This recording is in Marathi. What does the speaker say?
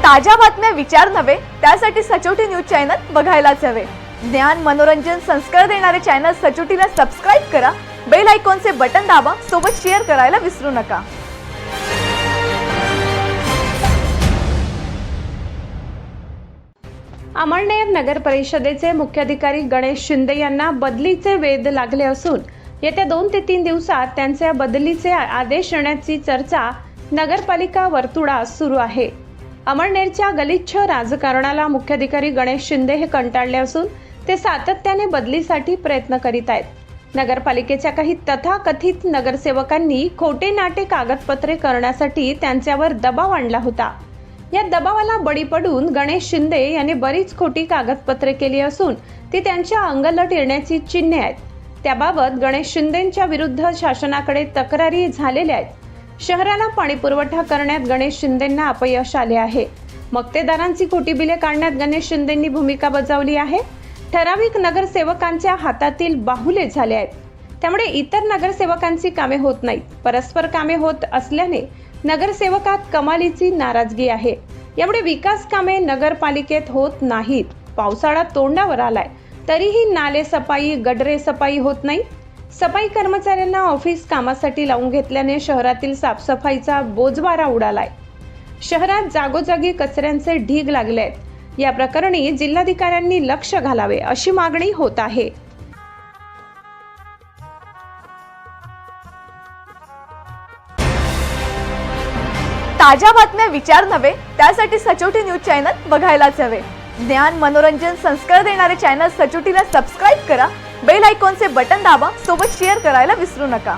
ताज्या बातम्या विचार नव्हे त्यासाठी सचोटी न्यूज चॅनल बघायलाच हवे। ज्ञान मनोरंजन संस्कार देणारे चॅनल सचोटीला सबस्क्राइब करा, बेल आयकॉनचे बटन दाबा, सोबत शेअर करायला विसरू नका। अमळनेर नगर परिषदेचे मुख्याधिकारी गणेश शिंदे यांना बदलीचे वेध लागले असून येत्या 2 ते 3 दिवसात त्यांच्या बदलीचे आदेश येण्याची चर्चा नगरपालिका वर्तुळात सुरू आहे। अमळनेरच्या गलिच्छ राजकारणाला मुख्याधिकारी गणेश शिंदे हे कंटाळले असून ते सातत्याने बदलीसाठी प्रयत्न करीत आहेत। नगरपालिकेच्या काही तथाकथित नगरसेवकांनी खोटे नाटे कागदपत्रे करण्यासाठी त्यांच्यावर दबाव आणला होता। या दबावाला बळी पडून गणेश शिंदे यांनी बरीच खोटी कागदपत्रे केली असून ती त्यांच्या अंगलट येण्याची चिन्हे आहेत। त्याबाबत गणेश शिंदेंच्या विरुद्ध शासनाकडे तक्रारी झालेल्या आहेत। शहराला पाणी पुरवठा करण्यात गणेश शिंदेंना अपयश आले आहे। मक्तेदारांची खोटी बिले काढण्यात गणेश शिंदेंनी भूमिका बजावली आहे। ठराविक नगरसेवकांच्या हातातील बाहुले झाले आहेत, त्यामुळे इतर नगरसेवकांची कामे होत नाहीत। परस्पर कामे होत असल्याने नगरसेवकात कमालीची नाराजगी आहे। यामुळे विकास कामे नगरपालिकेत होत नाहीत। पावसाळा तोंडावर आलाय तरीही नाले सफाई, गडरे सफाई होत नाही। सफाई कर्मचाऱ्यांना ऑफिस कामासाठी लावून घेतल्याने शहरातील साफसफाईचा बोजवारा उडालाय। शहरात जागोजागी कचऱ्यांचे ढीग लागले आहेत। या प्रकरणी जिल्हाधिकाऱ्यांनी लक्ष घालावे अशी मागणी होत आहे। ताज्या बातम्या विचार नव्हे त्यासाठी सचोटी न्यूज चॅनल बघायलाच हवे। ज्ञान मनोरंजन संस्कार देणारे चॅनल सचोटीला सबस्क्राइब करा, बेल आयकॉनचे बटन दाबा, सोबत शेअर करायला विसरू नका।